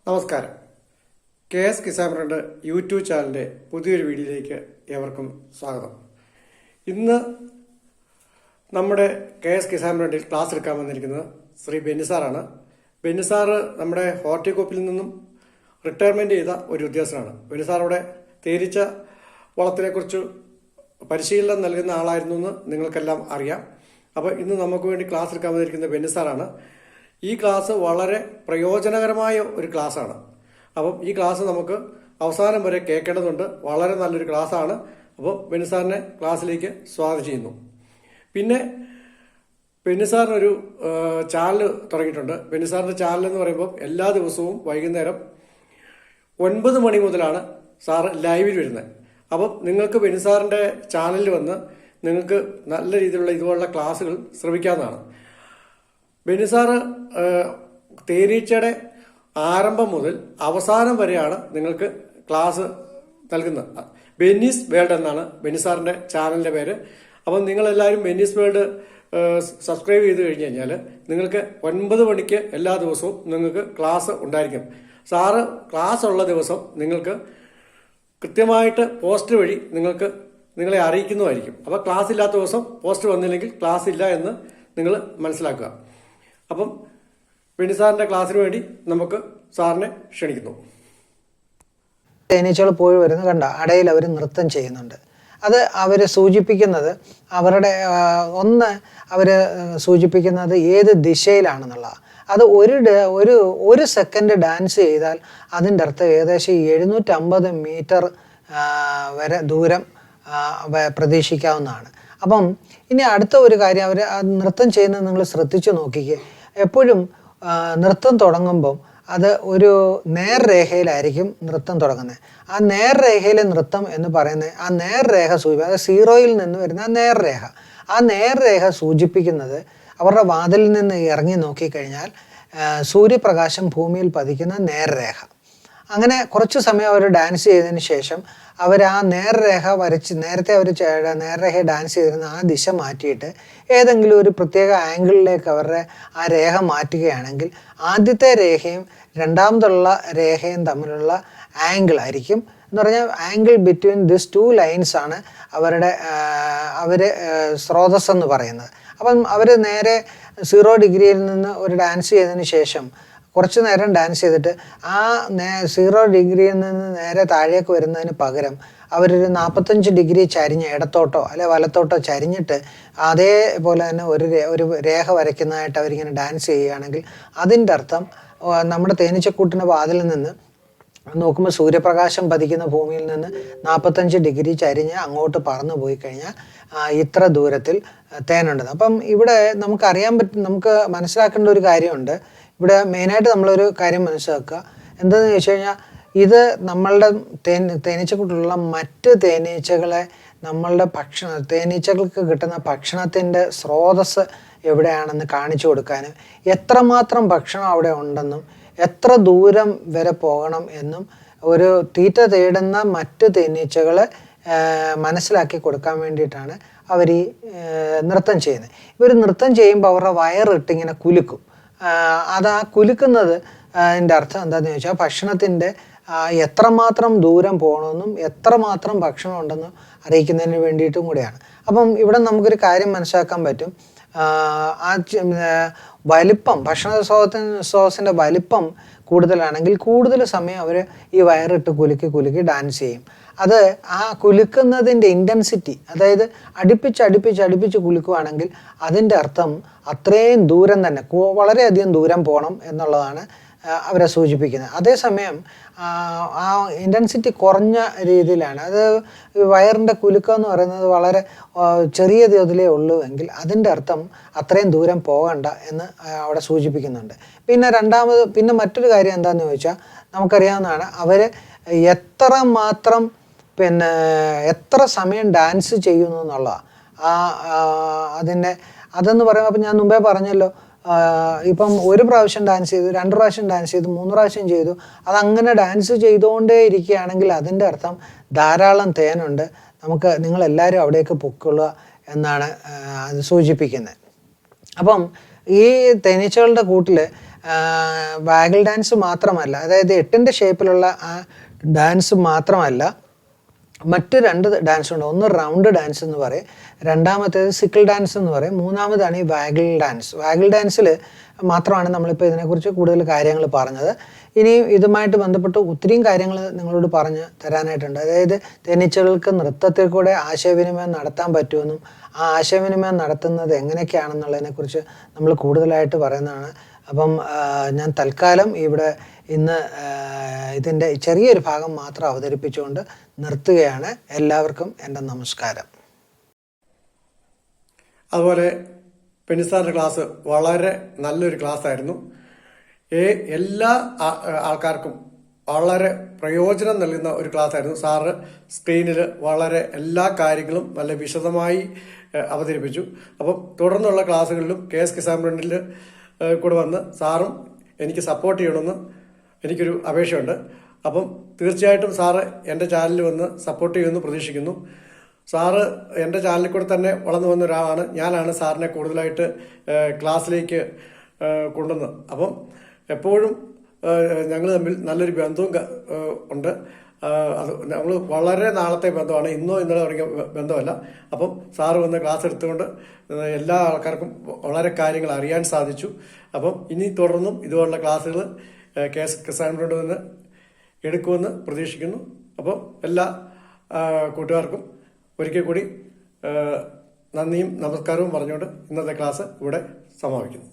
നമസ്കാരം. KS Kisan front YouTube ചാനലിൻ്റെ പുതിയൊരു വീഡിയോയിലേക്ക് ഏവർക്കും സ്വാഗതം. ഇന്ന് നമ്മുടെ KS കിസാൻ ഫ്രണ്ടിൽ ക്ലാസ് എടുക്കാൻ വന്നിരിക്കുന്നത് ശ്രീ ബെന്നിസാറാണ്. ബെന്നിസാറ് നമ്മുടെ ഹോർട്ടികോപ്പിൽ നിന്നും റിട്ടയർമെൻറ്റ് ചെയ്ത ഒരു ഉദ്യോഗസ്ഥനാണ്. ബെന്നിസാറവിടെ തേനീച്ച വളത്തിനെക്കുറിച്ച് പരിശീലനം നൽകുന്ന ആളായിരുന്നു എന്ന് നിങ്ങൾക്കെല്ലാം അറിയാം. അപ്പോൾ ഇന്ന് നമുക്ക് വേണ്ടി ക്ലാസ് എടുക്കാൻ വന്നിരിക്കുന്നത് ബെന്നിസാറാണ്. ഈ ക്ലാസ് വളരെ പ്രയോജനകരമായ ഒരു ക്ലാസ്സാണ്. അപ്പം ഈ ക്ലാസ് നമുക്ക് അവസാനം വരെ കേൾക്കേണ്ടതുണ്ട്. വളരെ നല്ലൊരു ക്ലാസ്സാണ്. അപ്പോൾ ബെന്നിസാറിനെ ക്ലാസ്സിലേക്ക് സ്വാഗതം ചെയ്യുന്നു. പിന്നെ ബെന്നിസാറിനൊരു ചാനൽ തുടങ്ങിയിട്ടുണ്ട്. ബെന്നിസാറിൻ്റെ ചാനൽ എന്ന് പറയുമ്പോൾ എല്ലാ ദിവസവും വൈകുന്നേരം 9 മണി മുതലാണ് സാറ് ലൈവിൽ വരുന്നത്. അപ്പം നിങ്ങൾക്ക് ബെന്നിസാറിൻ്റെ ചാനലിൽ വന്ന് നിങ്ങൾക്ക് നല്ല രീതിയിലുള്ള ഇതുപോലുള്ള ക്ലാസ്സുകൾ ശ്രമിക്കാവുന്നതാണ്. ബെന്നിസാറ് തേനീച്ചയുടെ ആരംഭം മുതൽ അവസാനം വരെയാണ് നിങ്ങൾക്ക് ക്ലാസ് നൽകുന്നത്. ബെന്നീസ് വേൾഡ് എന്നാണ് ബെന്നിസാറിൻ്റെ ചാനലിൻ്റെ പേര്. അപ്പം നിങ്ങളെല്ലാവരും ബെന്നീസ് വേൾഡ് സബ്സ്ക്രൈബ് ചെയ്ത് കഴിഞ്ഞ് കഴിഞ്ഞാൽ നിങ്ങൾക്ക് 9 മണിക്ക് എല്ലാ ദിവസവും നിങ്ങൾക്ക് ക്ലാസ് ഉണ്ടായിരിക്കും. സാറ് ക്ലാസ് ഉള്ള ദിവസം നിങ്ങൾക്ക് കൃത്യമായിട്ട് പോസ്റ്റ് വഴി നിങ്ങളെ അറിയിക്കുന്നതായിരിക്കും. അപ്പോൾ ക്ലാസ് ഇല്ലാത്ത ദിവസം പോസ്റ്റ് വന്നില്ലെങ്കിൽ ക്ലാസ് ഇല്ല എന്ന് നിങ്ങൾ മനസ്സിലാക്കുക. അപ്പം ബെന്നിസാറിൻ്റെ ക്ലാസ്സിന് വേണ്ടി നമുക്ക് സാറിനെ ക്ഷണിക്കുന്നു. തേനീച്ചകൾ പോയി വരുന്നത് കണ്ട അടയിൽ അവർ നൃത്തം ചെയ്യുന്നുണ്ട്. അത് അവർ സൂചിപ്പിക്കുന്നത് അവർ സൂചിപ്പിക്കുന്നത് ഏത് ദിശയിലാണെന്നുള്ളതാണ്. അത് ഒരു സെക്കൻഡ് ഡാൻസ് ചെയ്താൽ അതിൻ്റെ അർത്ഥം ഏകദേശം 750 മീറ്റർ വരെ ദൂരം പ്രതീക്ഷിക്കാവുന്നതാണ്. അപ്പം ഇനി അടുത്ത ഒരു കാര്യം, അവർ നൃത്തം ചെയ്യുന്നത് നിങ്ങൾ ശ്രദ്ധിച്ചു നോക്കിക്കേ. എപ്പോഴും നൃത്തം തുടങ്ങുമ്പം അത് ഒരു നേർരേഖയിലായിരിക്കും നൃത്തം തുടങ്ങുന്നത്. ആ നേർരേഖയിലെ നൃത്തം എന്ന് പറയുന്നത് ആ നേർരേഖ അത് 0-യിൽ നിന്ന് വരുന്ന ആ നേർരേഖ സൂചിപ്പിക്കുന്നത് അവരുടെ വാതിലിൽ നിന്ന് ഇറങ്ങി നോക്കിക്കഴിഞ്ഞാൽ സൂര്യപ്രകാശം ഭൂമിയിൽ പതിക്കുന്ന നേർരേഖ. അങ്ങനെ കുറച്ച് സമയം അവർ ഡാൻസ് ചെയ്തതിന് ശേഷം അവർ ആ നേർരേഖ നേരത്തെ അവർ നേർരേഖ ഡാൻസ് ചെയ്തിരുന്ന ആ ദിശ മാറ്റിയിട്ട് ഏതെങ്കിലും ഒരു പ്രത്യേക ആംഗിളിലേക്ക് അവരുടെ ആ രേഖ മാറ്റുകയാണെങ്കിൽ ആദ്യത്തെ രേഖയും രണ്ടാമതുള്ള രേഖയും തമ്മിലുള്ള ആംഗിൾ ആയിരിക്കും എന്ന് പറഞ്ഞാൽ ആംഗിൾ ബിറ്റ്വീൻ ദിസ് 2 ലൈൻസ് ആണ് അവർ സ്രോതസ് എന്ന് പറയുന്നത്. അപ്പം അവർ നേരെ 0 ഡിഗ്രിയിൽ നിന്ന് ഒരു ഡാൻസ് ചെയ്തതിന് ശേഷം കുറച്ച് നേരം ഡാൻസ് ചെയ്തിട്ട് ആ 0 ഡിഗ്രിയിൽ നിന്ന് നേരെ താഴേക്ക് വരുന്നതിന് പകരം അവരൊരു 45 ഡിഗ്രി ചരിഞ്ഞ് ഇടത്തോട്ടോ അല്ലെ വലത്തോട്ടോ ചരിഞ്ഞിട്ട് അതേപോലെ തന്നെ ഒരു രേഖ വരയ്ക്കുന്നതായിട്ട് അവരിങ്ങനെ ഡാൻസ് ചെയ്യുകയാണെങ്കിൽ അതിൻ്റെ അർത്ഥം നമ്മുടെ തേനീച്ചക്കൂട്ടിൻ്റെ വാതിലിൽ നിന്ന് നോക്കുമ്പോൾ സൂര്യപ്രകാശം പതിക്കുന്ന ഭൂമിയിൽ നിന്ന് 45 ഡിഗ്രി ചരിഞ്ഞ് അങ്ങോട്ട് പറന്നു പോയി കഴിഞ്ഞാൽ ഇത്ര ദൂരത്തിൽ തേനുണ്ടെന്ന്. അപ്പം ഇവിടെ നമുക്ക് മനസ്സിലാക്കേണ്ട ഒരു കാര്യമുണ്ട്. ഇവിടെ മെയിനായിട്ട് നമ്മളൊരു കാര്യം മനസ്സിലാക്കുക. എന്താണെന്ന് ചോദിച്ചു കഴിഞ്ഞാൽ ഇത് നമ്മളുടെ തേനീച്ചക്കൂട്ടിലുള്ള മറ്റ് തേനീച്ചകളെ നമ്മളുടെ തേനീച്ചകൾക്ക് കിട്ടുന്ന ഭക്ഷണത്തിൻ്റെ സ്രോതസ് എവിടെയാണെന്ന് കാണിച്ചു കൊടുക്കാനും എത്രമാത്രം ഭക്ഷണം അവിടെ ഉണ്ടെന്നും എത്ര ദൂരം വരെ പോകണം എന്നും ഒരു തീറ്റ തേടുന്ന മറ്റ് തേനീച്ചകളെ മനസ്സിലാക്കി കൊടുക്കാൻ വേണ്ടിയിട്ടാണ് അവർ ഈ നൃത്തം ചെയ്യുന്നത്. ഇവർ നൃത്തം ചെയ്യുമ്പോൾ അവരുടെ വയറിട്ടിങ്ങനെ കുലുക്കും. അത് ആ കുലുക്കുന്നത് അതിൻ്റെ അർത്ഥം എന്താണെന്ന് ചോദിച്ചാൽ ഭക്ഷണത്തിൻ്റെ എത്രമാത്രം ദൂരം പോകണമെന്നും എത്രമാത്രം ഭക്ഷണം ഉണ്ടെന്നും അറിയിക്കുന്നതിന് വേണ്ടിയിട്ടും കൂടെയാണ്. അപ്പം ഇവിടെ നമുക്കൊരു കാര്യം മനസ്സിലാക്കാൻ പറ്റും. വലിപ്പം സ്രോതസ്സിൻ്റെ വലിപ്പം കൂടുതലാണെങ്കിൽ കൂടുതൽ സമയം അവർ ഈ വയറിട്ട് കുലുക്കി ഡാൻസ് ചെയ്യും. അത് ആ കുലുക്കുന്നതിൻ്റെ ഇൻറ്റൻസിറ്റി, അതായത് അടുപ്പിച്ച് കുലുക്കുകയാണെങ്കിൽ അതിൻ്റെ അർത്ഥം അത്രയും ദൂരം തന്നെ വളരെയധികം ദൂരം പോകണം എന്നുള്ളതാണ് അവരെ സൂചിപ്പിക്കുന്നത്. അതേസമയം ആ ഇൻറ്റൻസിറ്റി കുറഞ്ഞ രീതിയിലാണ് അത് വയറിൻ്റെ കുലുക്കം എന്ന് പറയുന്നത് വളരെ ചെറിയ തോതിലേ ഉള്ളൂ എങ്കിൽ അതിൻ്റെ അർത്ഥം അത്രയും ദൂരം പോകണ്ട എന്ന് അവിടെ സൂചിപ്പിക്കുന്നുണ്ട്. പിന്നെ മറ്റൊരു കാര്യം എന്താണെന്ന് ചോദിച്ചാൽ നമുക്കറിയാവുന്നതാണ് അവർ എത്ര സമയം ഡാൻസ് ചെയ്യുന്നു എന്നുള്ളതാണ്. അതെന്ന് പറയുമ്പോൾ അപ്പം ഞാൻ മുമ്പേ പറഞ്ഞല്ലോ, ഇപ്പം 1 പ്രാവശ്യം ഡാൻസ് ചെയ്തു, 2 പ്രാവശ്യം ഡാൻസ് ചെയ്തു, 3 പ്രാവശ്യം ചെയ്തു, അതങ്ങനെ ഡാൻസ് ചെയ്തുകൊണ്ടേ ഇരിക്കുകയാണെങ്കിൽ അതിൻ്റെ അർത്ഥം ധാരാളം തേനുണ്ട്, നിങ്ങളെല്ലാവരും അവിടേക്ക് പൊയ്ക്കൊള്ളുക എന്നാണ് അത് സൂചിപ്പിക്കുന്നത്. അപ്പം ഈ തേനീച്ചകളുടെ കൂട്ടിൽ വാഗിൾ ഡാൻസ് മാത്രമല്ല, അതായത് 8ന്റെ ഷേപ്പിലുള്ള ആ ഡാൻസ് മാത്രമല്ല, മറ്റ് 2 ഡാൻസ് ഉണ്ട്. ഒന്ന് റൗണ്ട് ഡാൻസ് എന്ന് പറയും, രണ്ടാമത്തേത് സിക്കിൾ ഡാൻസ് എന്ന് പറയും, മൂന്നാമതാണ് ഈ വാഗിൾ ഡാൻസ്. വാഗിൾ ഡാൻസിൽ മാത്രമാണ് നമ്മളിപ്പോൾ ഇതിനെക്കുറിച്ച് കൂടുതൽ കാര്യങ്ങൾ പറഞ്ഞത്. ഇനിയും ഇതുമായിട്ട് ബന്ധപ്പെട്ട് ഒത്തിരിയും കാര്യങ്ങൾ നിങ്ങളോട് പറഞ്ഞ് തരാനായിട്ടുണ്ട്. അതായത് തേനീച്ചകൾക്ക് നൃത്തത്തിൽ കൂടെ ആശയവിനിമയം നടത്താൻ പറ്റുമെന്നും ആ ആശയവിനിമയം നടത്തുന്നത് എങ്ങനെയൊക്കെയാണെന്നുള്ളതിനെക്കുറിച്ച് നമ്മൾ കൂടുതലായിട്ട് പറയുന്നതാണ്. അപ്പം ഞാൻ തൽക്കാലം ഇവിടെ ഇന്ന് ഇതിൻ്റെ ചെറിയൊരു ഭാഗം മാത്രം അവതരിപ്പിച്ചുകൊണ്ട് നിർത്തുകയാണ്. എല്ലാവർക്കും എൻ്റെ നമസ്കാരം. അതുപോലെ പെനിസാറിൻ്റെ ക്ലാസ് വളരെ നല്ലൊരു ക്ലാസ് ആയിരുന്നു. എല്ലാ ആൾക്കാർക്കും വളരെ പ്രയോജനം നൽകുന്ന ഒരു ക്ലാസ് ആയിരുന്നു. സാറ് സ്ക്രീനിൽ വളരെ എല്ലാ കാര്യങ്ങളും നല്ല വിശദമായി അവതരിപ്പിച്ചു. അപ്പം തുടർന്നുള്ള ക്ലാസ്സുകളിലും KS കിസാൻ ഫ്രണ്ടിൽ കൂടെ വന്ന് സാറും എനിക്ക് സപ്പോർട്ട് ചെയ്യണമെന്ന് എനിക്കൊരു അപേക്ഷയുണ്ട്. അപ്പം തീർച്ചയായിട്ടും സാറ് എൻ്റെ ചാനലിൽ വന്ന് സപ്പോർട്ട് ചെയ്യുമെന്ന് പ്രതീക്ഷിക്കുന്നു. സാറ് എൻ്റെ ചാനലിൽ കൂടെ തന്നെ വളർന്നു വന്ന ഒരാളാണ്. ഞാനാണ് സാറിനെ കൂടുതലായിട്ട് ക്ലാസ്സിലേക്ക് കൊണ്ടുവന്നത്. അപ്പം എപ്പോഴും ഞങ്ങൾ തമ്മിൽ നല്ലൊരു ബന്ധവും ഉണ്ട്. അത് നമ്മൾ വളരെ നാളത്തെ ബന്ധമാണ്, ഇന്നോ ഇന്നലെ തുടങ്ങിയ ബന്ധമല്ല. അപ്പം സാറ് വന്ന് ക്ലാസ് എടുത്തുകൊണ്ട് എല്ലാ ആൾക്കാർക്കും വളരെ കാര്യങ്ങൾ അറിയാൻ സാധിച്ചു. അപ്പം ഇനി തുടർന്നും ഇതുപോലുള്ള ക്ലാസ്സുകൾ KS കിസാൻ ഫ്രണ്ട് നിന്ന് എടുക്കുമെന്ന് പ്രതീക്ഷിക്കുന്നു. അപ്പം എല്ലാ കൂട്ടുകാർക്കും ഒരിക്കൽ കൂടി നന്ദിയും നമസ്കാരവും പറഞ്ഞുകൊണ്ട് ഇന്നത്തെ ക്ലാസ് ഇവിടെ സമാപിക്കുന്നു.